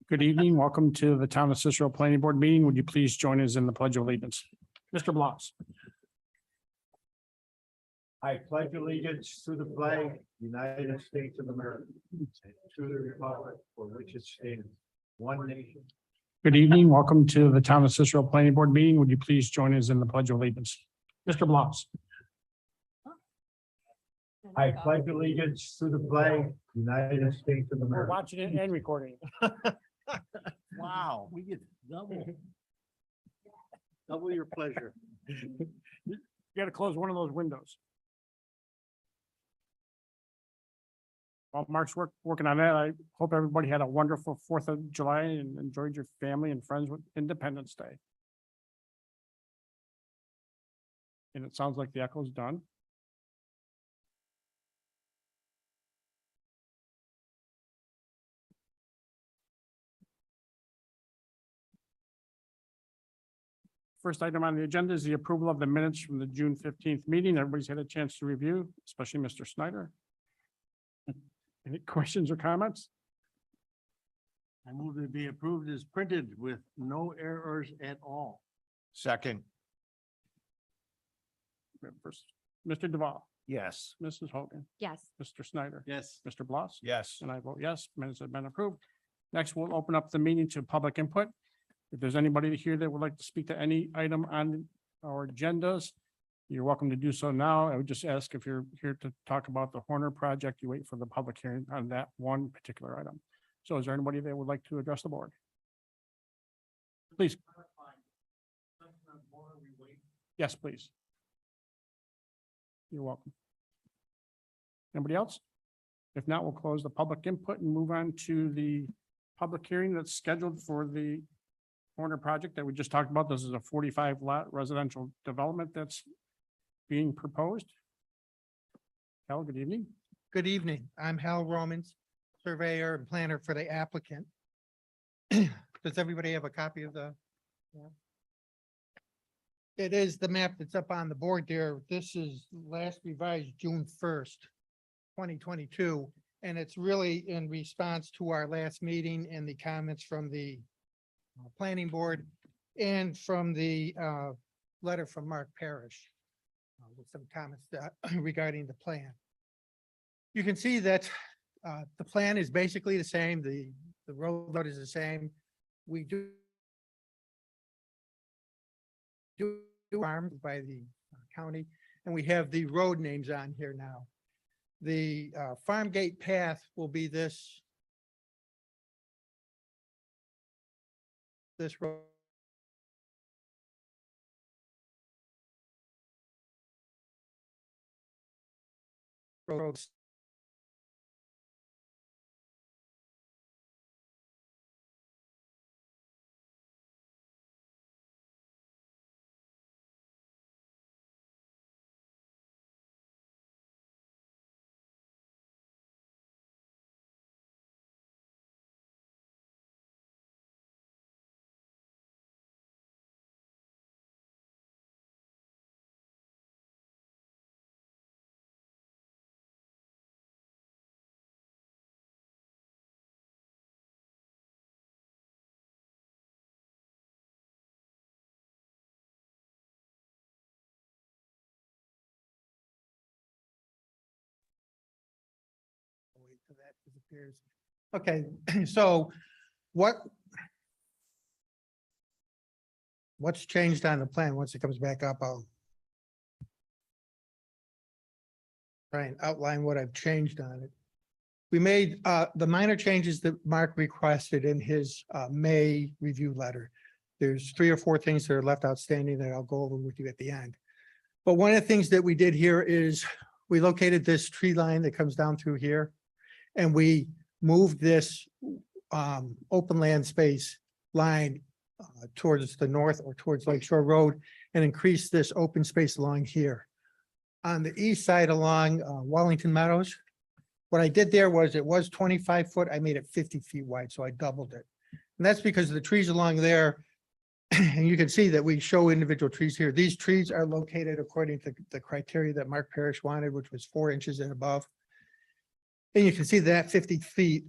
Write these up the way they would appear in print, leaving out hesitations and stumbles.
Good evening. Welcome to the Town of Cicero Planning Board meeting. Would you please join us in the Pledge of Allegiance? Mr. Bloss. I pledge allegiance to the flag, United States of America, and to the republic for which it stands, one nation. Good evening. Welcome to the Town of Cicero Planning Board meeting. Would you please join us in the Pledge of Allegiance? Mr. Bloss. I pledge allegiance to the flag, United States of We're America. watching it and recording. Wow, we get double your pleasure. You got to close one of those windows. While Mark's working on that, I hope everybody had a wonderful 4th of July and enjoyed your family and friends with Independence Day. And it sounds like the echo's done. First item on the agenda is the approval of the minutes from the June 15th meeting. Everybody's had a chance to review, especially Mr. Snyder. Any questions or comments? I move to be approved as printed with no errors at all. Second. First, Mr. Duval, Yes. Mrs. Hogan, Yes. Mr. Snyder, Yes. Mr. Bloss. Yes. And I vote yes, minutes have been approved. Next, we'll open up the meeting to public input. If there's anybody here that would like to speak to any item on our agendas, you're welcome to do so now. I would just ask if you're here to talk about the Horner project, you wait for the public hearing on that one particular item. So is there anybody that would like to address the board? Please. Yes, please. You're welcome. Anybody else? If not, we'll close the public input and move on to the public hearing that's scheduled for the Horner project that we just talked about. This is a 45 lot residential development that's being proposed. Hal, good evening. Good evening. I'm Hal Romans, surveyor and planner for the applicant. Does everybody have a copy of the? Yeah. It is the map that's up on the board there. This is last revised June 1st, 2022. And it's really in response to our last meeting and the comments from the planning board and from the letter from Mark Parrish with some comments regarding the plan. You can see that the plan is basically the same. The road is the same. We do farmed by the county, and we have the road names on here now. The farm gate path will be this road. Roads. Wait till that disappears. Okay, so what's changed on the plan? Once it comes back up, I'll try and outline what I've changed on it. We made the minor changes that Mark requested in his May review letter. There's 3 or 4 things that are left outstanding that I'll go over with you at the end. But one of the things that we did here is we located this tree line that comes down through here. And we moved this open land space line towards the north or towards Lake Shore Road and increased this open space along here. On the east side along Wallington Meadows, what I did there was it was 25 foot. I made it 50 feet wide, so I doubled it. And that's because the trees along there, and you can see that we show individual trees here. These trees are located according to the criteria that Mark Parrish wanted, which was 4 inches and above. And you can see that 50 feet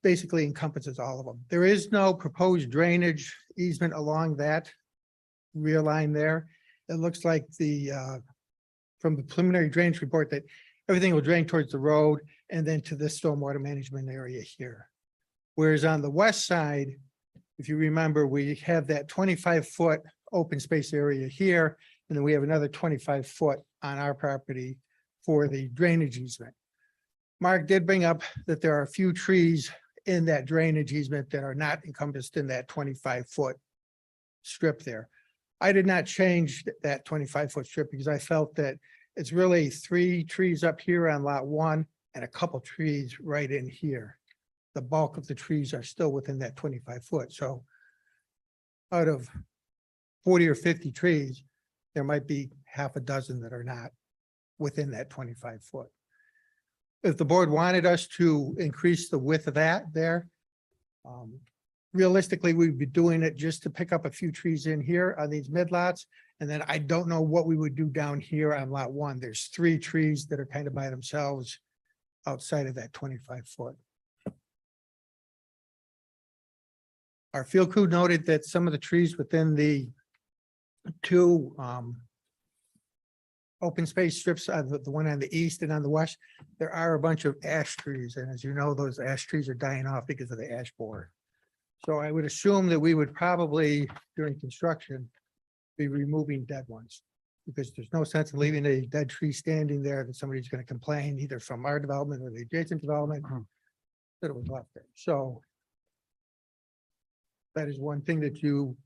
basically encompasses all of them. There is no proposed drainage easement along that rear line there. It looks like from the preliminary drainage report that everything will drain towards the road and then to this stormwater management area here. Whereas on the west side, if you remember, we have that 25-foot open space area here, and then we have another 25-foot on our property for the drainage easement. Mark did bring up that there are a few trees in that drainage easement that are not encompassed in that 25-foot strip there. I did not change that 25-foot strip because I felt that it's really 3 trees up here on lot 1 and a couple trees right in here. The bulk of the trees are still within that 25-foot. So out of 40 or 50 trees, there might be half a dozen that are not within that 25-foot. If the board wanted us to increase the width of that there, realistically, we'd be doing it just to pick up a few trees in here on these mid lots. And then I don't know what we would do down here on lot 1. There's 3 trees that are kind of by themselves outside of that 25-foot. Our field crew noted that some of the trees within the 2 open space strips, the one on the east and on the west, there are a bunch of ash trees. And as you know, those ash trees are dying off because of the ash borer. So I would assume that we would probably, during construction, be removing dead ones. Because there's no sense in leaving a dead tree standing there that somebody's going to complain either from our development or the adjacent development that it was left there. So that is one thing that you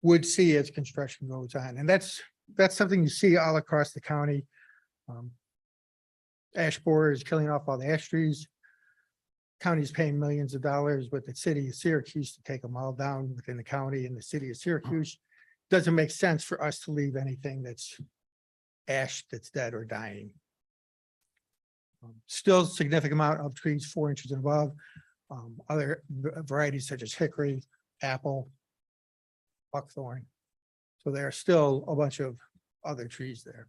would see as construction goes on. And that's something you see all across the county. Ash borer is killing off all the ash trees. County's paying millions of dollars, but the city of Syracuse to take them all down within the county, and the city of Syracuse doesn't make sense for us to leave anything that's ash that's dead or dying. Still significant amount of trees 4 inches and above. Other varieties such as hickory, apple, buckthorn. So there are still a bunch of other trees there.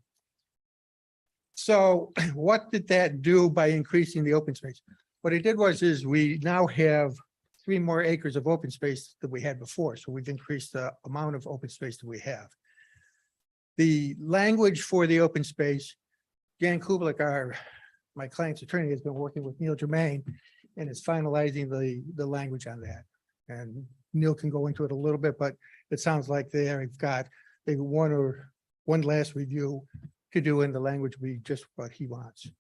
So what did that do by increasing the open space? What it did is we now have 3 more acres of open space than we had before. So we've increased the amount of open space that we have. The language for the open space, Jan Kublik, my client's attorney, has been working with Neil Germain and is finalizing the language on that. And Neil can go into it a little bit, but it sounds like they've got one last review to do in the language just what he wants.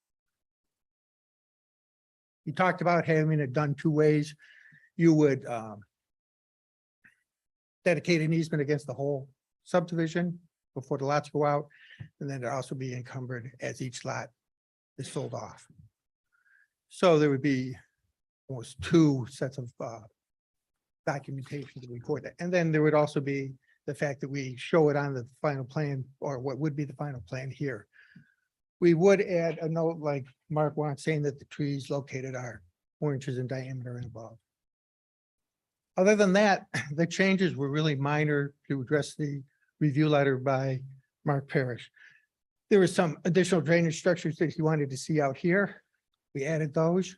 He talked about having it done 2 ways. You would dedicate an easement against the whole subdivision before the lots go out, and then it'd also be encumbered as each lot is sold off. So there would be almost 2 sets of documentation to record that. And then there would also be the fact that we show it on the final plan, or what would be the final plan here. We would add a note like Mark wants, saying that the trees located are 4 inches in diameter and above. Other than that, the changes were really minor to address the review letter by Mark Parrish. There were some additional drainage structures that he wanted to see out here. We added those.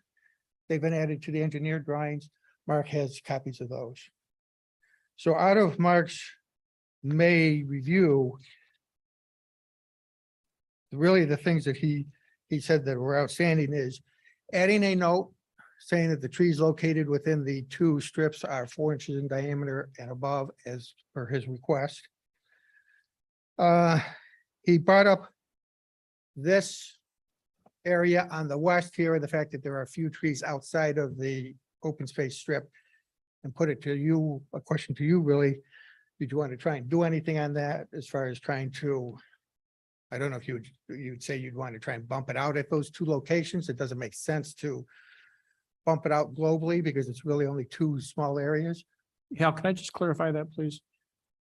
They've been added to the engineered drawings. Mark has copies of those. So out of Mark's May review, really the things that he said that were outstanding is adding a note saying that the trees located within the 2 strips are 4 inches in diameter and above as per his request. He brought up this area on the west here, the fact that there are a few trees outside of the open space strip, and put it to you, a question to you really. Did you want to try and do anything on that as far as trying to, I don't know if you'd say you'd want to try and bump it out at those 2 locations. It doesn't make sense to bump it out globally because it's really only 2 small areas. Hal, can I just clarify that, please?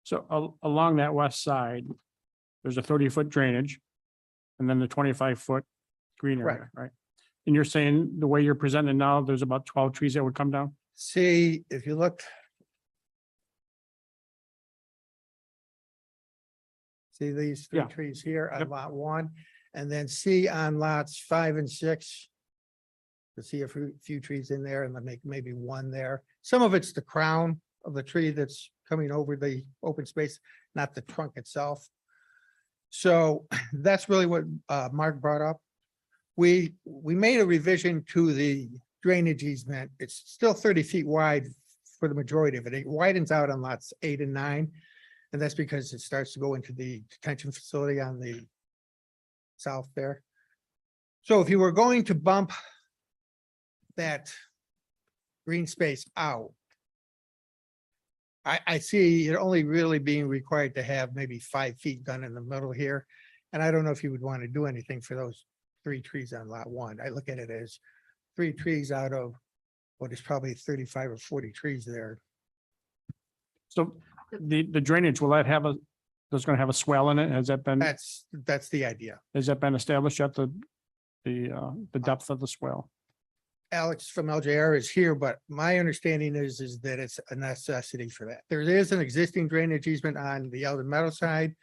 So along that west side, there's a 30-foot drainage and then the 25-foot green area, right? And you're saying the way you're presenting now, there's about 12 trees that would come down? See, if you look. See these 3 Yeah. trees here on Yep. lot 1, and then see on lots 5 and 6. to see a few trees in there and then make maybe one there. Some of it's the crown of the tree that's coming over the open space, not the trunk itself. So that's really what Mark brought up. We made a revision to the drainage easement. It's still 30 feet wide for the majority of it. It widens out on lots 8 and 9. And that's because it starts to go into the detention facility on the south there. So if you were going to bump that green space out, I see it only really being required to have maybe 5 feet done in the middle here. And I don't know if you would want to do anything for those 3 trees on lot 1. I look at it as 3 trees out of what is probably 35 or 40 trees there. So the drainage, will that have there's gonna have a swell in it? Has that been, That's the idea. has that been established at the depth of the swell? Alex from LJR is here, but my understanding is that it's a necessity for that. There is an existing drainage easement on the Eldon Meadow side.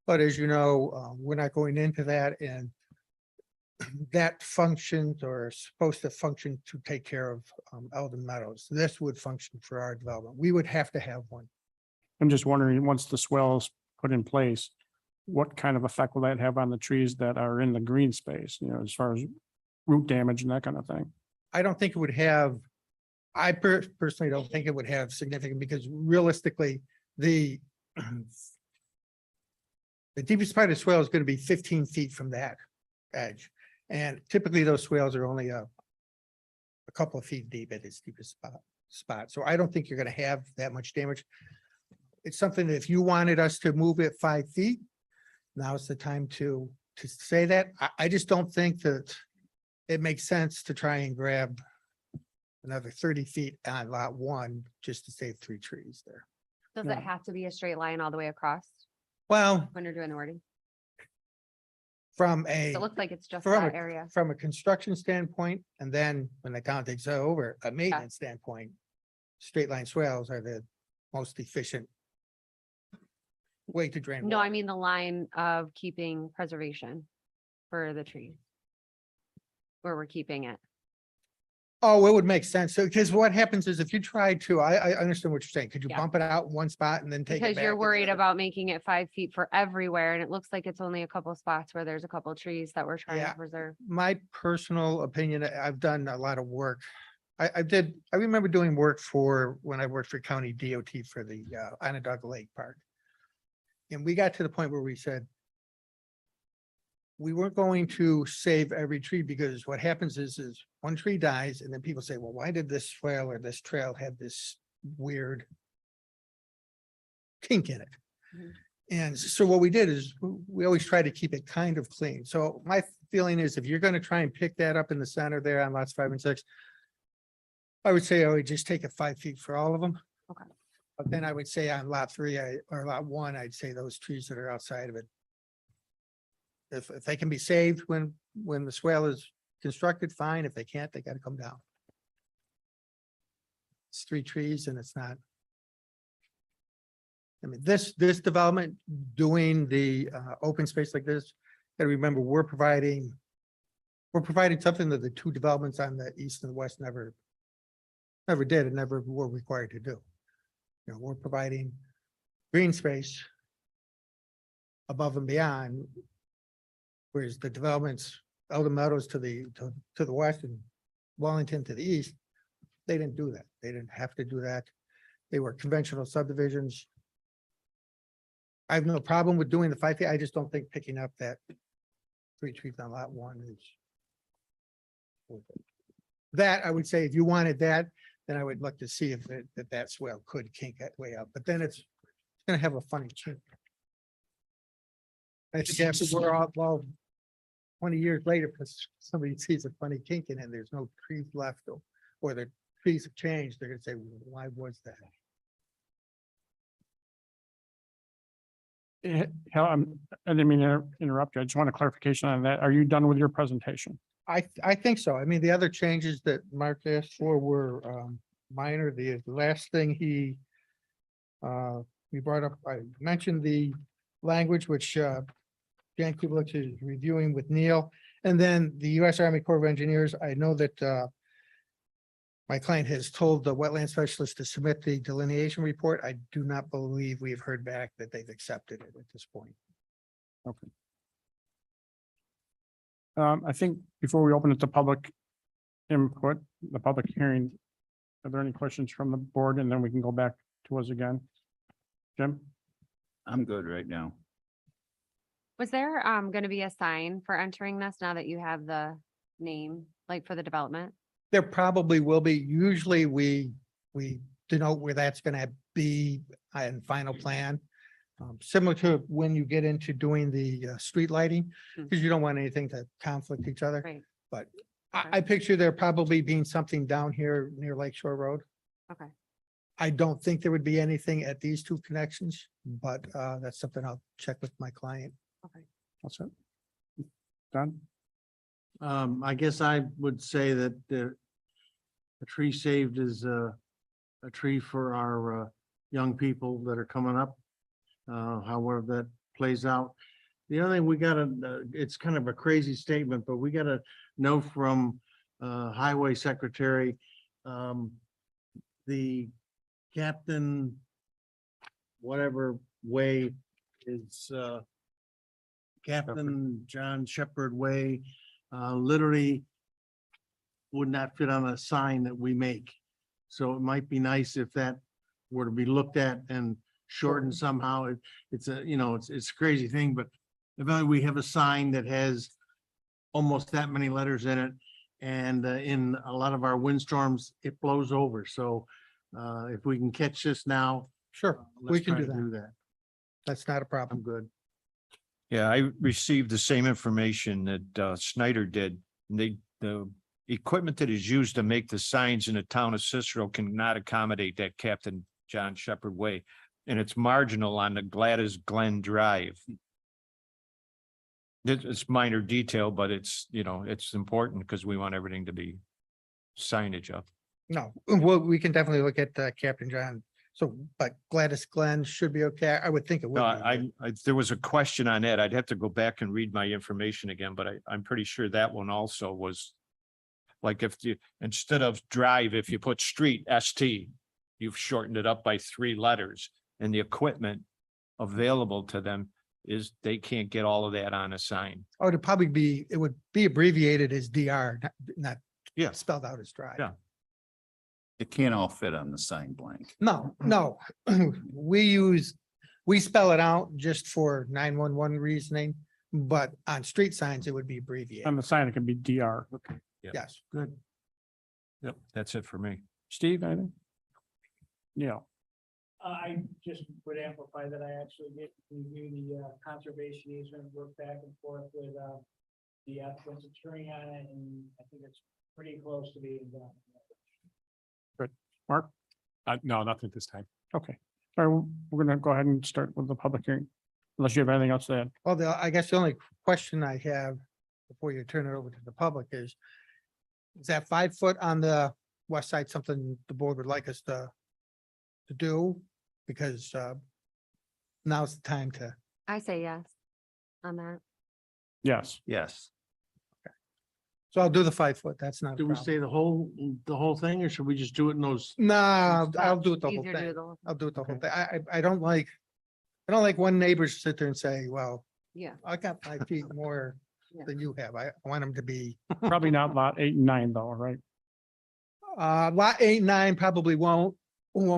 But as you know, we're not going into that, and that functions or is supposed to function to take care of Eldon Meadows. This would function for our development. We would have to have one. I'm just wondering, once the swell's put in place, what kind of effect will that have on the trees that are in the green space, you know, as far as root damage and that kind of thing? I don't think it would have, I personally don't think it would have significant, because realistically, the deepest part of the swale is going to be 15 feet from that edge. And typically those swales are only a couple of feet deep at its deepest spot. So I don't think you're going to have that much damage. It's something that if you wanted us to move it 5 feet, now's the time to say that. I just don't think that it makes sense to try and grab another 30 feet on lot 1 just to save 3 trees there. Does No. it have to be a straight line all the way across Well, when you're doing the wording? from a, It looks like it's just from that area. from a construction standpoint, and then when the town takes over, a maintenance standpoint, straight line swales are the most efficient way to drain. No, water. I mean the line of keeping preservation for the trees. Where we're keeping it. Oh, it would make sense. So, because what happens is if you try to, I understand what you're saying. Could you Yeah. bump it out in one spot and then take it Because back? you're to the worried other? about making it 5 feet for everywhere, and it looks like it's only a couple spots where there's a couple trees that we're trying Yeah. to preserve. My personal opinion, I've done a lot of work. I remember doing work when I worked for county DOT for the Onondaga Lake Park. And we got to the point where we said, we weren't going to save every tree, because what happens is one tree dies and then people say, well, why did this swale or this trail have this weird kink in it? Mhm. And so what we did is we always try to keep it kind of clean. So my feeling is if you're going to try and pick that up in the center there on lots 5 and 6, I would say I would just take it 5 feet for all of them. Okay. But then I would say on lot 3 or lot 1, I'd say those trees that are outside of it, if they can be saved when the swale is constructed, fine. If they can't, they got to come down. It's 3 trees and it's not. I mean, this development doing the open space like this, gotta remember, we're providing something that the 2 developments on the east and the west never did and never were required to do. You know, we're providing green space above and beyond. Whereas the developments, Eldon Meadows to the west and Wellington to the east, they didn't do that. They didn't have to do that. They were conventional subdivisions. I have no problem with doing the 5 feet. I just don't think picking up that 3 trees on lot 1 is worth it. That, I would say, if you wanted that, then I would look to see if that swale could kink that way up, but then it's gonna have a funny kink. I think after we're all, well, 20 years later, because somebody sees a funny kink in it, and there's no trees left, or the trees have changed, they're gonna say, why was that? I didn't mean to interrupt you. I just want a clarification on that. Are you done with your presentation? I think so. I mean, the other changes that Mark asked for were minor. The last thing he brought up, I mentioned the language which Jan Kubelik is reviewing with Neil. And then the U.S. Army Corps of Engineers, I know that my client has told the wetland specialist to submit the delineation report. I do not believe we've heard back that they've accepted it at this point. I think before we open it to public input, the public hearing, are there any questions from the board? And then we can go back to us again. Jim? I'm good right now. Was there gonna be a sign for entering this now that you have the name, like for the development? There probably will be. Usually we denote where that's gonna be in final plan. Similar to when you get into doing the street lighting, because you don't want anything to conflict each other. Right, But I picture there probably being something down here near Lake Shore Road. okay. I don't think there would be anything at these two connections, but that's something I'll check with my client. What's it? Done? I guess I would say that a tree saved is a tree for our young people that are coming up. However that plays out. The other thing we gotta, it's kind of a crazy statement, but we gotta know from Highway Secretary, the Captain whatever way is Captain John Shepherd Way, literally would not fit on a sign that we make. So it might be nice if that were to be looked at and shortened somehow. It's a, it's a crazy thing, but if only we have a sign that has almost that many letters in it. And in a lot of our windstorms, it blows over. So if we can catch this now. Sure, we let's can try do to that. That's not a I'm problem. good. Yeah, I received the same information that Snyder did. The equipment that is used to make the signs in the town of Cicero cannot accommodate that Captain John Shepherd Way. And it's marginal on the Gladys Glen Drive. It's minor detail, but it's important because we want everything to be signage up. No, well, we can definitely look at Captain John. So, but Gladys Glen should be okay. I would think it would No, be. there was a question on that. I'd have to go back and read my information again, but I'm pretty sure that one also was. Like if you, instead of drive, if you put street, ST, you've shortened it up by 3 letters and the equipment available to them is they can't get all of that on a sign. Oh, it would be abbreviated as DR, not Yeah. spelled out as drive. Yeah. It can't all fit on the sign blank. No, we spell it out just for 911 reasoning, but on street signs, it would be abbreviated. On the sign, it could be DR. Okay. Yes. Good. Yep, that's it for me. Steve, anything? Yeah. I just would amplify that I actually get to review the conservation easement, work back and forth with the applicant's attorney on it, and I think it's pretty close to being done. Mark? No, nothing this time. Okay. All right, we're gonna go ahead and start with the public hearing. Unless you have anything else to add. Well, I guess the only question I have before you turn it over to the public is that 5 foot on the west side something the board would like us to do? Because now's the time to, I say yes on that. Yes. Yes. so I'll do the 5 foot. That's not a Do we problem. say the whole thing or should we just do it in those? No, I'll do it the whole Easier to do thing. the whole- I'll do it the whole Okay. thing. I don't like one neighbor to sit there and say, well, Yeah, I got 5 feet more Yeah. than you have. I want them to be, Probably not lot 8 and 9 though, right? lot 8, 9 probably won't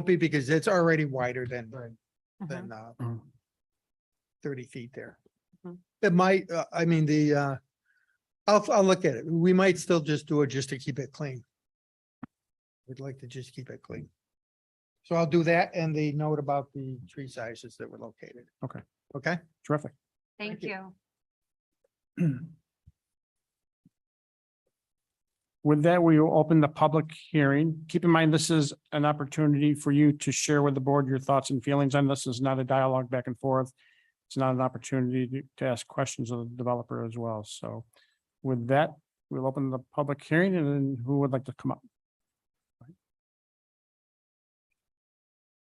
be because it's already wider than Mhm. Mhm. 30 feet there. Mhm. It might, I'll look at it. We might still just do it just to keep it clean. We'd like to just keep it clean. So I'll do that and the note about the tree sizes that were located. Okay. Okay? Terrific. thank you. you. With that, we will open the public hearing. Keep in mind, this is an opportunity for you to share with the board your thoughts and feelings on this. This is not a dialogue back and forth. It's not an opportunity to ask questions of the developer as well. So with that, we'll open the public hearing and then who would like to come up?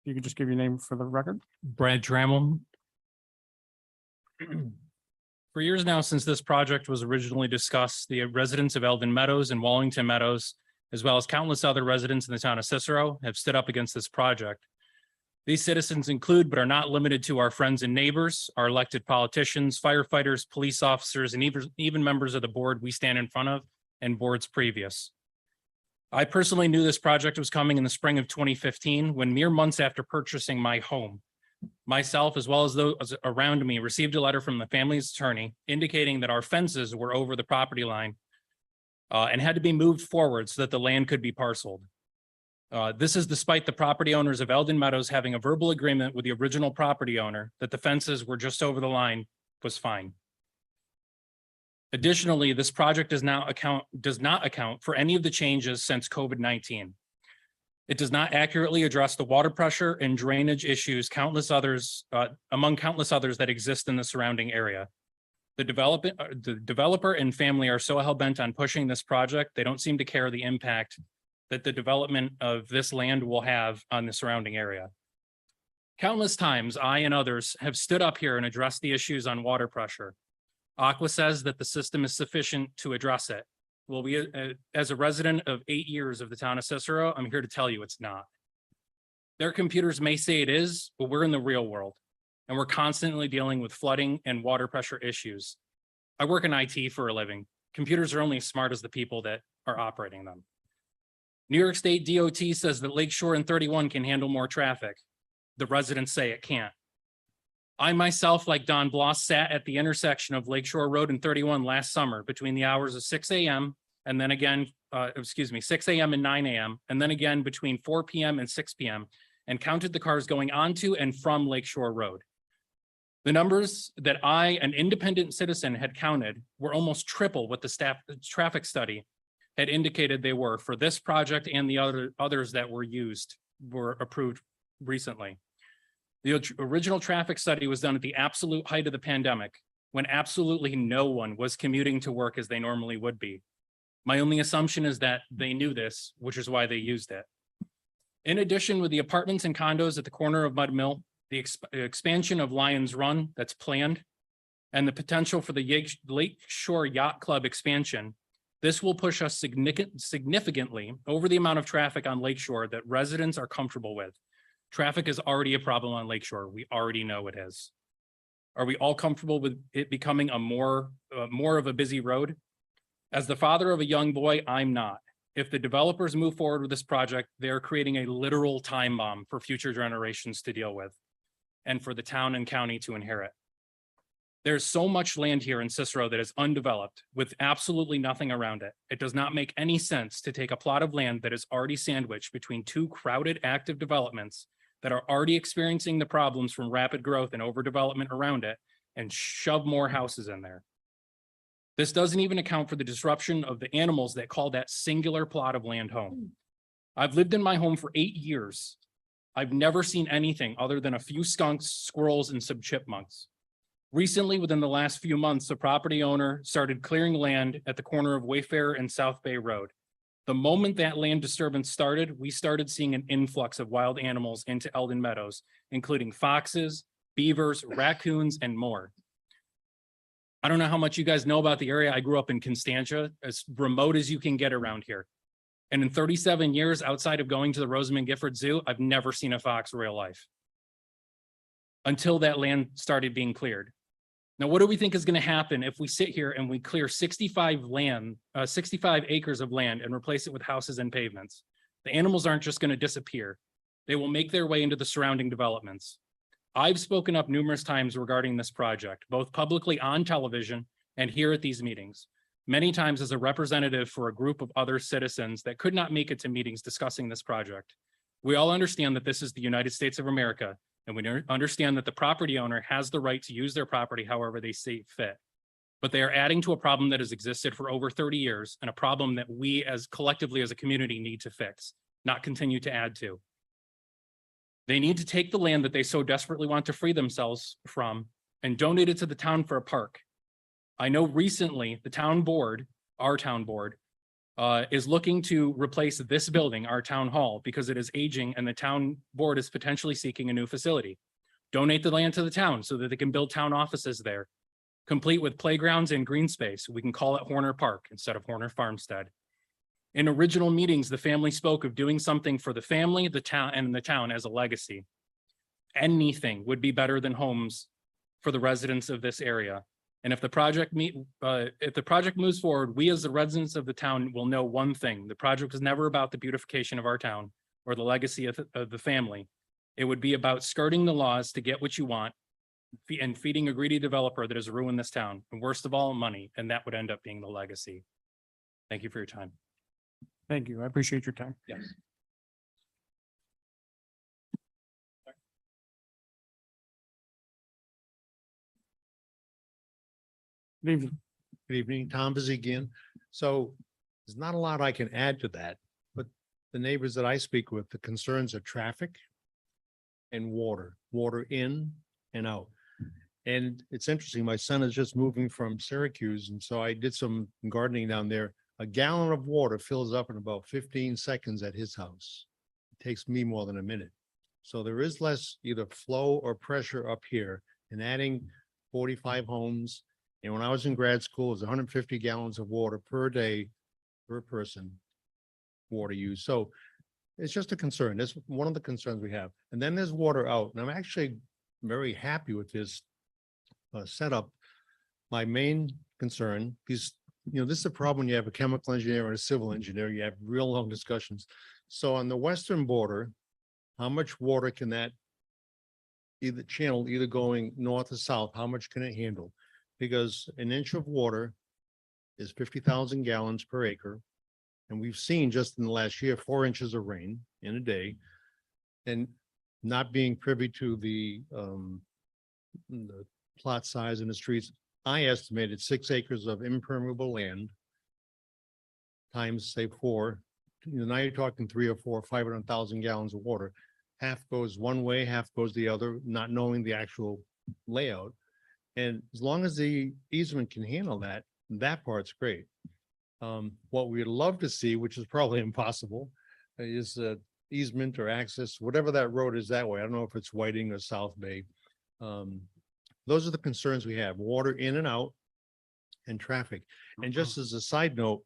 You could just give your name for the record. Brad Trammell. For years now, since this project was originally discussed, the residents of Eldon Meadows and Wallington Meadows, as well as countless other residents in the town of Cicero, have stood up against this project. These citizens include, but are not limited to, our friends and neighbors, our elected politicians, firefighters, police officers, and even members of the board we stand in front of and boards previous. I personally knew this project was coming in the spring of 2015, when mere months after purchasing my home, myself, as well as those around me, received a letter from the family's attorney indicating that our fences were over the property line and had to be moved forward so that the land could be parceled. This is despite the property owners of Eldon Meadows having a verbal agreement with the original property owner that the fences were just over the line was fine. Additionally, this project does not account for any of the changes since COVID-19. It does not accurately address the water pressure and drainage issues among countless others that exist in the surrounding area. The developer and family are so hell-bent on pushing this project, they don't seem to care the impact that the development of this land will have on the surrounding area. Countless times, I and others have stood up here and addressed the issues on water pressure. Aqua says that the system is sufficient to address it. Well, as a resident of 8 years of the town of Cicero, I'm here to tell you it's not. Their computers may say it is, but we're in the real world, and we're constantly dealing with flooding and water pressure issues. I work in IT for a living. Computers are only as smart as the people that are operating them. New York State DOT says that Lakeshore and 31 can handle more traffic. The residents say it can't. I myself, like Don Bloss, sat at the intersection of Lakeshore Road and 31 last summer between the hours of 6 a.m. and then again, 6 a.m. and 9 a.m. and then again between 4 p.m. and 6 p.m. and counted the cars going onto and from Lakeshore Road. The numbers that I, an independent citizen, had counted were almost triple what the traffic study had indicated they were for this project and the others that were approved recently. The original traffic study was done at the absolute height of the pandemic, when absolutely no one was commuting to work as they normally would be. My only assumption is that they knew this, which is why they used it. In addition, with the apartments and condos at the corner of Mud Mill, the expansion of Lions Run that's planned, and the potential for the Lakeshore Yacht Club expansion, this will push us significantly over the amount of traffic on Lakeshore that residents are comfortable with. Traffic is already a problem on Lakeshore. We already know it is. Are we all comfortable with it becoming a more of a busy road? As the father of a young boy, I'm not. If the developers move forward with this project, they're creating a literal time bomb for future generations to deal with and for the town and county to inherit. There's so much land here in Cicero that is undeveloped with absolutely nothing around it. It does not make any sense to take a plot of land that is already sandwiched between two crowded active developments that are already experiencing the problems from rapid growth and overdevelopment around it and shove more houses in there. This doesn't even account for the disruption of the animals that call that singular plot of land home. I've lived in my home for 8 years. I've never seen anything other than a few skunks, squirrels, and some chipmunks. Recently, within the last few months, the property owner started clearing land at the corner of Wayfarer and South Bay Road. The moment that land disturbance started, we started seeing an influx of wild animals into Eldon Meadows, including foxes, beavers, raccoons, and more. I don't know how much you guys know about the area. I grew up in Constantia, as remote as you can get around here. And in 37 years outside of going to the Rosamond Gifford Zoo, I've never seen a fox real life until that land started being cleared. Now, what do we think is going to happen if we sit here and we clear 65 acres of land and replace it with houses and pavements? The animals aren't just going to disappear. They will make their way into the surrounding developments. I've spoken up numerous times regarding this project, both publicly on television and here at these meetings, many times as a representative for a group of other citizens that could not make it to meetings discussing this project. We all understand that this is the United States of America, and we understand that the property owner has the right to use their property however they see fit. But they are adding to a problem that has existed for over 30 years and a problem that we as collectively as a community need to fix, not continue to add to. They need to take the land that they so desperately want to free themselves from and donate it to the town for a park. I know recently the town board, our town board, is looking to replace this building, our town hall, because it is aging and the town board is potentially seeking a new facility. Donate the land to the town so that they can build town offices there. complete with playgrounds and green space. We can call it Horner Park instead of Horner Farmstead. In original meetings, the family spoke of doing something for the family, the town, and the town as a legacy. Anything would be better than homes for the residents of this area. And if the project moves forward, we as the residents of the town will know one thing. The project was never about the beautification of our town or the legacy of the family. It would be about skirting the laws to get what you want and feeding a greedy developer that has ruined this town. And worst of all, money. And that would end up being the legacy. Thank you for your time. Thank you. I appreciate your time. Yes. Good evening. Good evening, Tom Bazzigian. So there's not a lot I can add to that, but the neighbors that I speak with, the concerns are traffic and water in and out. And it's interesting, my son is just moving from Syracuse, and so I did some gardening down there. A gallon of water fills up in about 15 seconds at his house. It takes me more than a minute. So there is less either flow or pressure up here, and adding 45 homes. And when I was in grad school, it was 150 gallons of water per day per person, water use. So it's just a concern. That's one of the concerns we have. And then there's water out. And I'm actually very happy with this setup. My main concern is, this is a problem when you have a chemical engineer and a civil engineer. You have real long discussions. So on the western border, how much water can that channel either going north or south, how much can it handle? Because an inch of water is 50,000 gallons per acre. And we've seen just in the last year, 4 inches of rain in a day. And not being privy to the plot size in the streets, I estimated 6 acres of impermeable land times say 4. Now you're talking 3 or 4, 500,000 gallons of water. Half goes one way, half goes the other, not knowing the actual layout. And as long as the easement can handle that, that part's great. What we'd love to see, which is probably impossible, is easement or access, whatever that road is that way. I don't know if it's Whiting or South Bay. Those are the concerns we have: water in and out and traffic. And just as a side note,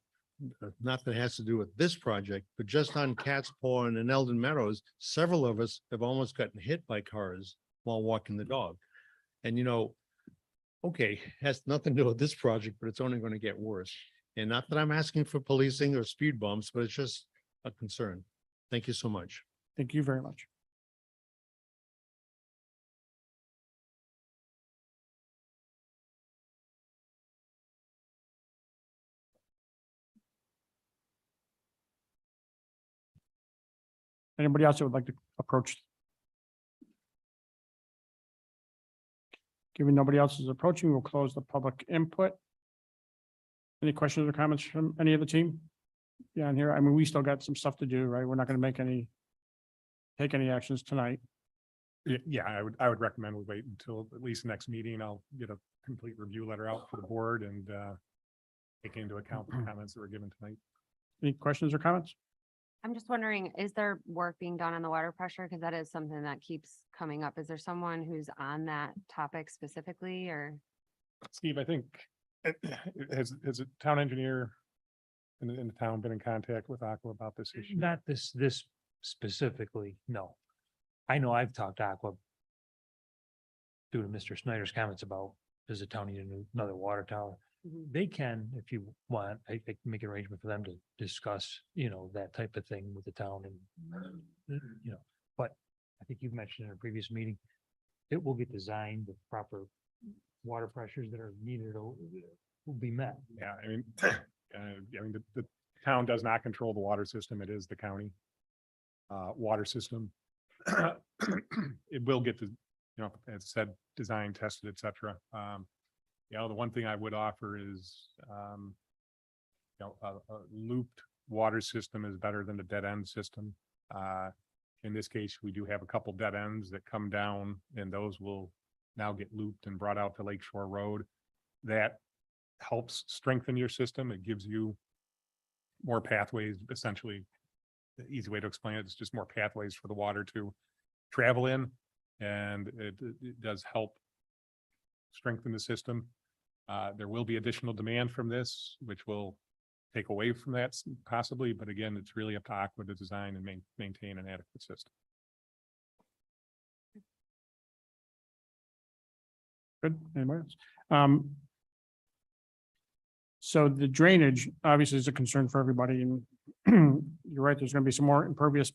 not that it has to do with this project, but just on Cat's Paw and in Eldon Meadows, several of us have almost gotten hit by cars while walking the dog. And okay, has nothing to do with this project, but it's only going to get worse. And not that I'm asking for policing or speed bumps, but it's just a concern. Thank you so much. Thank you very much. Anybody else that would like to approach? Given nobody else is approaching, we'll close the public input. Any questions or comments from any of the team? Yeah, and here, I mean, we still got some stuff to do, right? We're not going to take any actions tonight. Yeah, I would recommend we wait until at least next meeting. I'll get a complete review letter out for the board and take into account the comments that were given tonight. Any questions or comments? I'm just wondering, is there work being done on the water pressure? Because that is something that keeps coming up. Is there someone who's on that topic specifically, or? Steve, I think, has a town engineer in the town been in contact with Aqua about this issue? Not this specifically, no. I know I've talked to Aqua due to Mr. Snyder's comments about, does the town need another water tower? Mhm. They can, if you want, I can make an arrangement for them to discuss, that type of thing with the town and, but I think you've mentioned in a previous meeting, it will get designed, the proper water pressures that are needed will be met. Yeah, I mean, the town does not control the water system. It is the county water system. It will get to, as I said, designed, tested, et cetera. The one thing I would offer is, a looped water system is better than a dead end system. In this case, we do have a couple dead ends that come down, and those will now get looped and brought out to Lakeshore Road. That helps strengthen your system. It gives you more pathways. Essentially, the easy way to explain it is just more pathways for the water to travel in, and it does help strengthen the system. There will be additional demand from this, which will take away from that possibly, but again, it's really up to Aqua to design and maintain an adequate system. Good. Anybody else? So the drainage obviously is a concern for everybody and you're right, there's gonna be some more impervious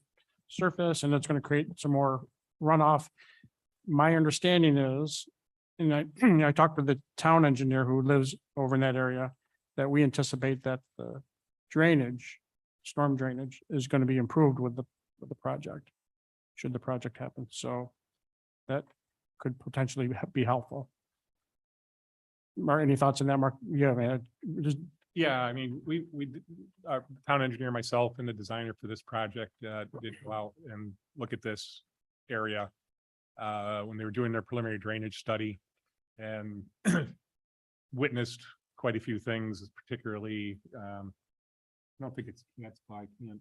surface and that's gonna create some more runoff. My understanding is, and I talked with the town engineer who lives over in that area, that we anticipate that the drainage, storm drainage is gonna be improved with the project. Should the project happen, so that could potentially be helpful. Mark, any thoughts on that, Mark? Yeah, man, just, Yeah, I mean, our town engineer, myself and the designer for this project, did go out and look at this area. When they were doing their preliminary drainage study and witnessed quite a few things, particularly, I don't think it's, that's why I can't.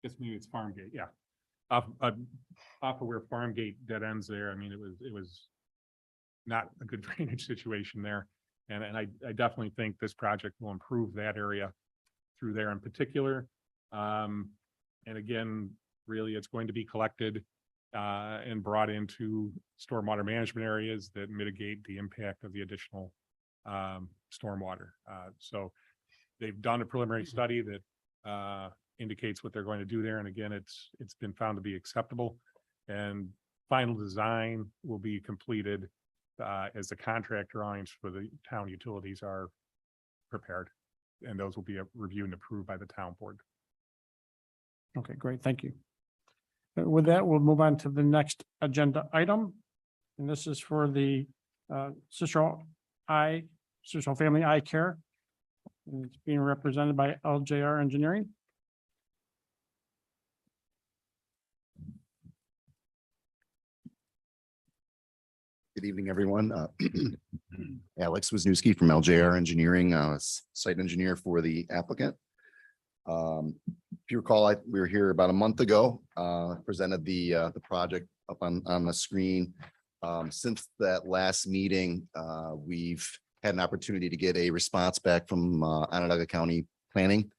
Guess maybe it's Farmgate, yeah. Off of where Farmgate dead ends there, I mean, it was not a good drainage situation there. And I definitely think this project will improve that area through there in particular. And again, really, it's going to be collected and brought into stormwater management areas that mitigate the impact of the additional stormwater. So they've done a preliminary study that indicates what they're going to do there. And again, it's been found to be acceptable. And final design will be completed as the contract drawings for the town utilities are prepared. And those will be reviewed and approved by the town board. okay, great, thank you. With that, we'll move on to the next agenda item. And this is for the Cicero Family Eye Care. And it's being represented by LJR Engineering. Good evening, everyone. Alex Wisniewski from LJR Engineering, site engineer for the applicant. If you recall, we were here about a month ago, presented the project up on the screen. Since that last meeting, we've had an opportunity to get a response back from Onondaga County Planning.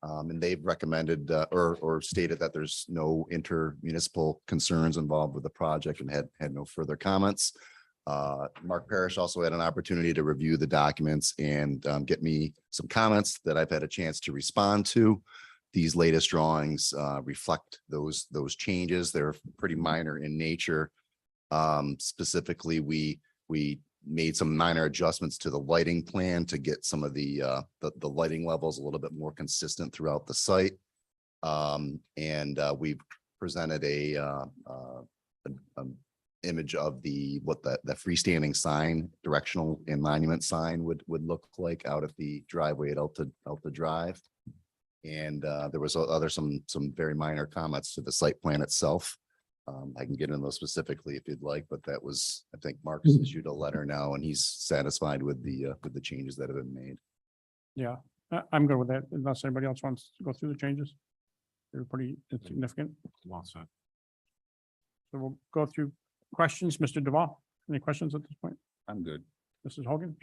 And they've recommended or stated that there's no intermunicipal concerns involved with the project and had no further comments. Mark Parrish also had an opportunity to review the documents and get me some comments that I've had a chance to respond to. These latest drawings reflect those changes. They're pretty minor in nature. Specifically, we made some minor adjustments to the lighting plan to get some of the lighting levels a little bit more consistent throughout the site. And we've presented a image of what the freestanding sign, directional and monument sign would look like out at the driveway at Alta Drive. And there was some very minor comments to the site plan itself. I can get into those specifically if you'd like, but that was, I think Marcus issued a letter now and he's satisfied with the changes that have been made. Yeah, I'm good with that unless anybody else wants to go through the changes. They're pretty insignificant. Well said. So we'll go through questions. Mr. Duval, any questions at this point? I'm good. Mrs. Hogan,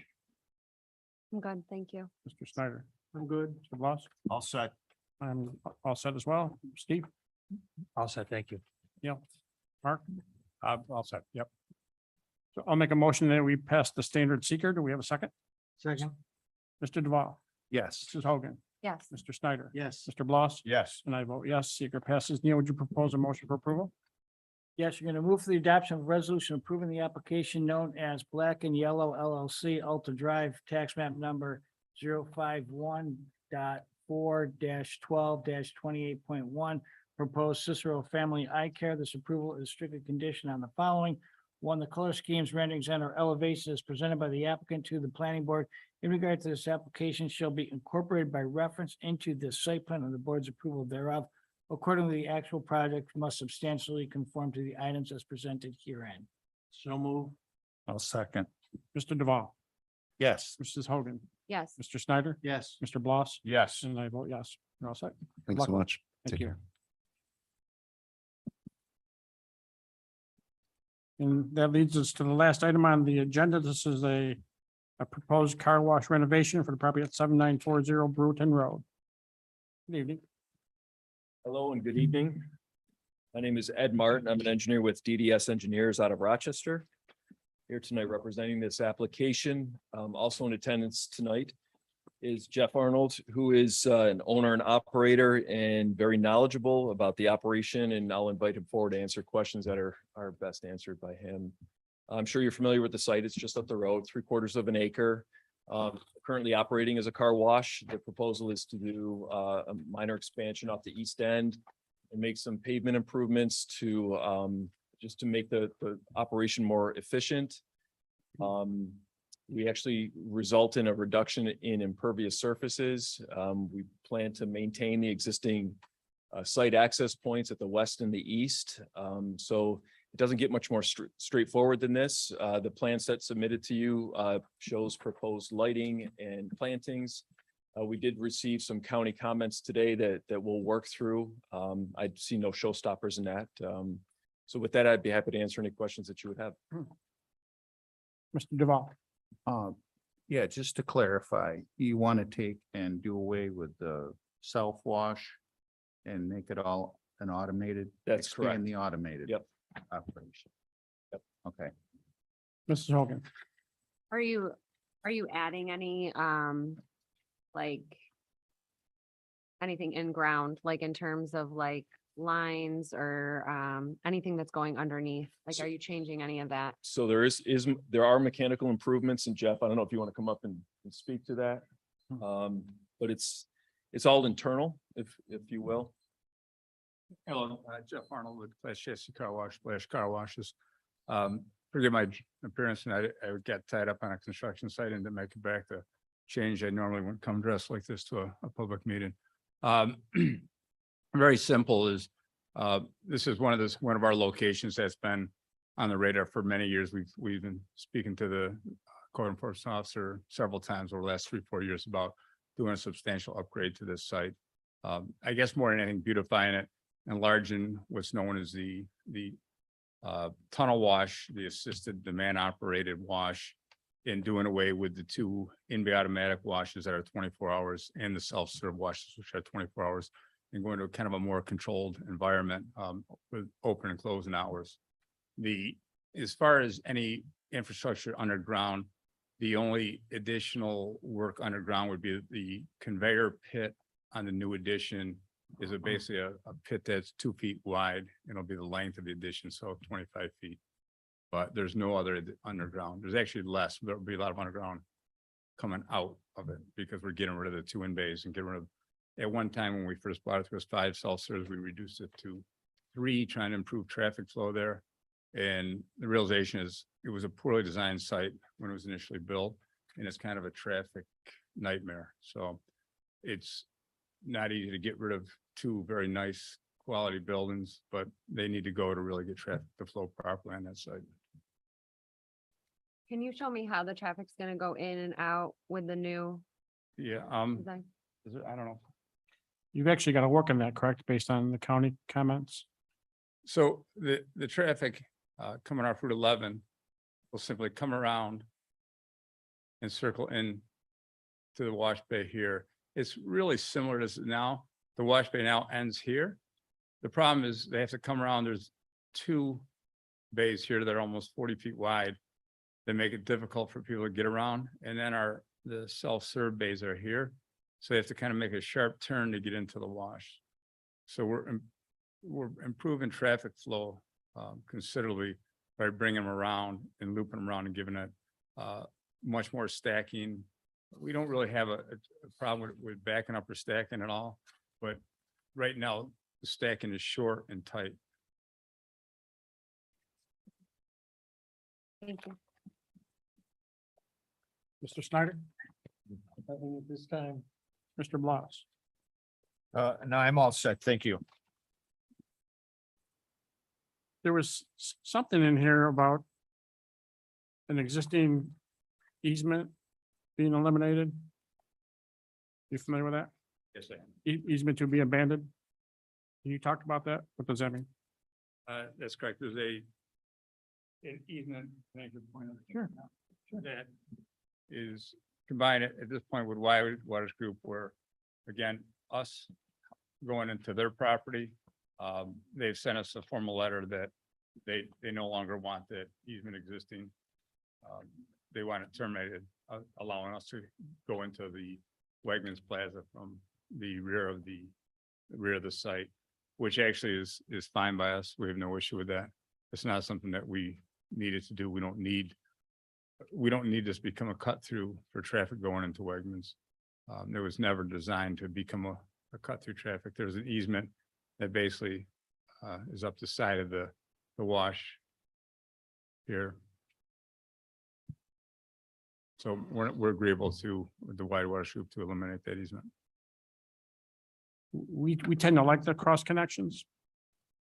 I'm good, thank you. Mr. Snyder? I'm good. Mr. Bloss? All set. I'm all set as well. Steve? All set, thank you. Yeah. Mark? All set. Yep. So I'll make a motion that we pass the standard seeker. Do we have a second? Second. Mr. Duval? Yes. Mrs. Hogan? Yes, Mr. Snyder? Yes. Mr. Bloss? Yes. And I vote yes. Seeker passes. Neil, would you propose a motion for approval? Yes, you're going to move for the adoption of a resolution approving the application known as Black and Yellow LLC Alta Drive, tax map number 051.4-12-28.1. Proposed Cicero Family Eye Care. This approval is strictly conditioned on the following. One, the color schemes, renderings, and or elevations presented by the applicant to the planning board in regard to this application shall be incorporated by reference into the site plan and the board's approval thereof. Accordingly, the actual project must substantially conform to the items as presented herein. So move. I'll second. Mr. Duval? Yes. Mrs. Hogan? yes. Mr. Snyder? Yes. Mr. Bloss? Yes. And I vote yes. You're all set. Thanks so much. Thank Take you. care. And that leads us to the last item on the agenda. This is a proposed car wash renovation for the property at 7940 Bruton Road. Good evening. Hello and good evening. My name is Ed Martin. I'm an engineer with DDS Engineers out of Rochester. Here tonight representing this application. Also in attendance tonight is Jeff Arnold, who is an owner and operator and very knowledgeable about the operation, and I'll invite him forward to answer questions that are best answered by him. I'm sure you're familiar with the site. It's just up the road, 3/4 of an acre. Currently operating as a car wash. The proposal is to do a minor expansion off the east end and make some pavement improvements to just to make the operation more efficient. We actually result in a reduction in impervious surfaces. We plan to maintain the existing site access points at the west and the east. So it doesn't get much more straightforward than this. The plan set submitted to you shows proposed lighting and plantings. We did receive some county comments today that we'll work through. I see no showstoppers in that. So with that, I'd be happy to answer any questions that you would have. Mr. Duval. Yeah, just to clarify, you want to take and do away with the self-wash and make it all an automated? That's correct. Expand the automated. Yep. Operation. Yep. Okay. Mrs. Hogan. Are you adding any, like anything in ground, like in terms of like lines or, anything that's going underneath? Like, are you changing any of that? So there are mechanical improvements, and Jeff, I don't know if you want to come up and speak to that. But it's all internal, if you will. Hello, Jeff Arnold with Class Chassis Car Wash, Flash Car Washes. Forgive my appearance, and I would get tied up on a construction site and didn't make it back to change. I normally wouldn't come dressed like this to a public meeting. Very simple is, this is one of our locations that's been on the radar for many years. We've been speaking to the code enforcement officer several times over the last 3-4 years about doing a substantial upgrade to this site. I guess more than anything, beautifying it, enlarging what's known as the tunnel wash, the assisted demand operated wash, and doing away with the 2 in-bay automatic washes that are 24 hours and the self-serve washes, which are 24 hours, and going to kind of a more controlled environment with open and closing hours. As far as any infrastructure underground, the only additional work underground would be the conveyor pit on the new addition is basically a pit that's 2 feet wide. It'll be the length of the addition, so 25 feet. But there's no other underground. There's actually less. There'll be a lot of underground coming out of it because we're getting rid of the 2 in bays and getting rid of. At one time when we first bought it, there was 5 self-serves. We reduced it to 3, trying to improve traffic flow there. And the realization is it was a poorly designed site when it was initially built, and it's kind of a traffic nightmare. So it's not easy to get rid of 2 very nice quality buildings, but they need to go to really get traffic to flow properly on that site. Can you show me how the traffic's gonna go in and out with the new Yeah, design? is it, I don't know. You've actually got to work on that, correct, based on the county comments? So the traffic coming off Route 11 will simply come around and circle in to the wash bay here. It's really similar to now. The wash bay now ends here. The problem is they have to come around. There's 2 bays here that are almost 40 feet wide that make it difficult for people to get around. And then the self-serve bays are here. So they have to kind of make a sharp turn to get into the wash. So we're improving traffic flow considerably by bringing them around and looping them around and giving it much more stacking. We don't really have a problem with backing up or stacking at all, but right now the stacking is short and tight. Thank you. Mr. Snyder? Nothing at this time. Mr. Blas? No, I'm all set. Thank you. There was something in here about an existing easement being eliminated. You familiar with that? Yes, I am. Easement to be abandoned? Can you talk about that? What does that mean? That's correct. There's a an easement, thank you, point of. Sure. That is combined at this point with Waters Group, where, again, us going into their property, they've sent us a formal letter that they no longer want that easement existing. They want it terminated, allowing us to go into the Wegmans Plaza from the rear of the site, which actually is fine by us. We have no issue with that. It's not something that we needed to do. We don't need this to become a cut through for traffic going into Wegmans. It was never designed to become a cut through traffic. There's an easement that basically is up the side of the wash here. So we're agreeable to with the Wide Water Group to eliminate that easement. We tend to like the cross connections.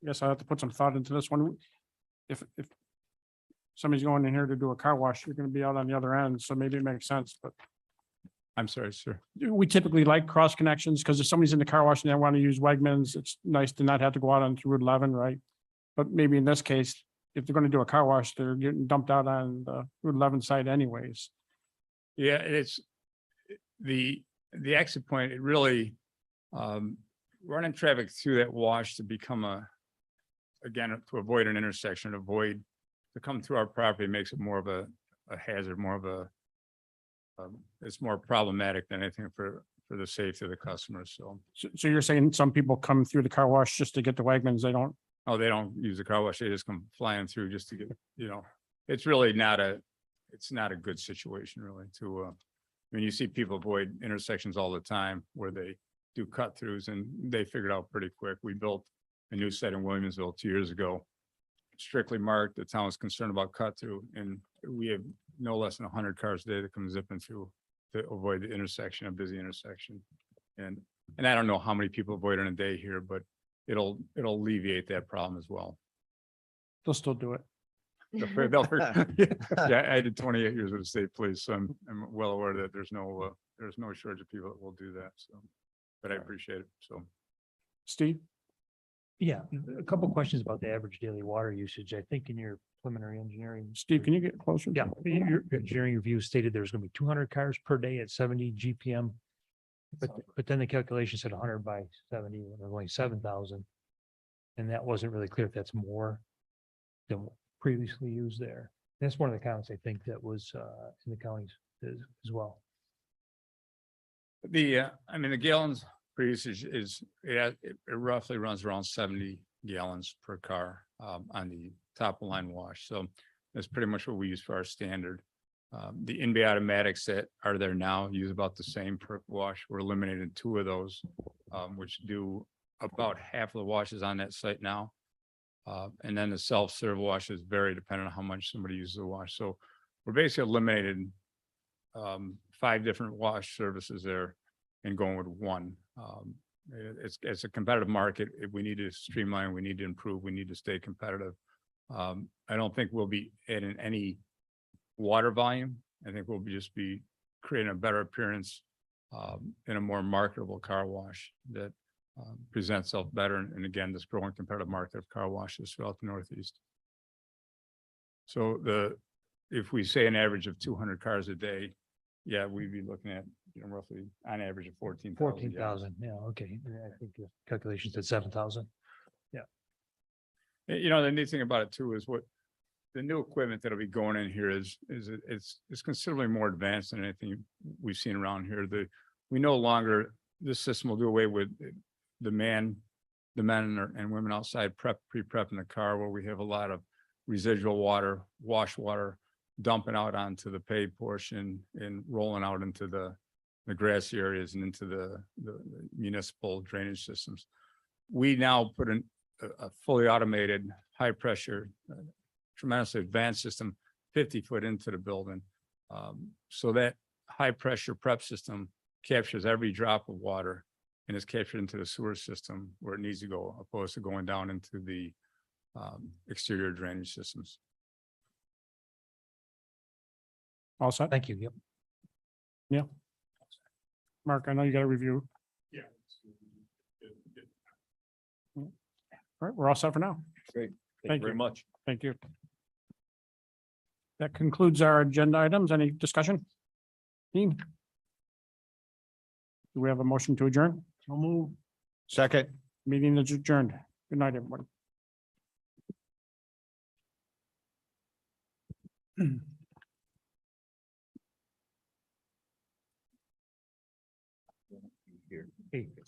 Guess I have to put some thought into this one. If somebody's going in here to do a car wash, you're gonna be out on the other end, so maybe it makes sense, but I'm sorry, sir. we typically like cross connections, because if somebody's in the car wash and they want to use Wegmans, it's nice to not have to go out on Route 11, right? But maybe in this case, if they're gonna do a car wash, they're getting dumped out on the Route 11 side anyways. Yeah, it's the exit point, it really, running traffic through that wash to become again, to avoid an intersection, to come through our property makes it more of a hazard, more of it's more problematic than anything for the safety of the customers, so. So you're saying some people come through the car wash just to get to Wegmans, they don't? Oh, they don't use the car wash, they just come flying through just to get, it's really it's not a good situation really to, I mean, you see people avoid intersections all the time where they do cut throughs and they figured out pretty quick. We built a new set in Williamsville 2 years ago. Strictly marked, the town was concerned about cut through, and we have no less than 100 cars a day that come zipping through to avoid the intersection, a busy intersection. And I don't know how many people avoid in a day here, but it'll alleviate that problem as well. They'll still do it. Yeah, I did 28 years with the state police, so I'm well aware that there's no shortage of people that will do that, so. But I appreciate it, so. Steve? Yeah, a couple questions about the average daily water usage. I think in your preliminary engineering. Steve, can you get closer? Yeah, your engineering review stated there's gonna be 200 cars per day at 70 GPM. But then the calculation said 100 by 70, and we're going 7,000. And that wasn't really clear if that's more than previously used there. That's one of the comments I think that was in the counties as well. I mean, the gallons per usage it roughly runs around 70 gallons per car on the top of line wash. So that's pretty much what we use for our standard. The in-bay automatics that are there now use about the same per wash. We're eliminating 2 of those, which do about half of the washes on that site now. And then the self-serve wash is very dependent on how much somebody uses the wash. So we're basically eliminating 5 different wash services there and going with 1. It's a competitive market. We need to streamline, we need to improve, we need to stay competitive. I don't think we'll be adding any water volume. I think we'll just be creating a better appearance in a more marketable car wash that presents itself better. And again, this growing competitive market of car washes throughout the Northeast. So if we say an average of 200 cars a day, yeah, we'd be looking at, roughly on average of 14,000. 14,000, yeah, okay. Yeah, I think the calculation said 7,000. The neat thing about it too is what the new equipment that'll be going in here is it's considerably more advanced than anything we've seen around here. We no longer, this system will do away with the men and women outside pre-prepping the car, where we have a lot of residual water, wash water dumping out onto the paved portion and rolling out into the grassy areas and into the municipal drainage systems. We now put in a fully automated, high pressure, tremendously advanced system 50 foot into the building. So that high pressure prep system captures every drop of water and is captured into the sewer system where it needs to go, opposed to going down into the exterior drainage systems. All set? Thank you, yep. Yeah. Mark, I know you got a review. Yeah. All right, we're all set for now. Great. Thank Thank you very you. much. Thank you. That concludes our agenda items. Any discussion? Dean? Do we have a motion to adjourn? So move. Second. Meeting is adjourned. Good night, everybody. Hey,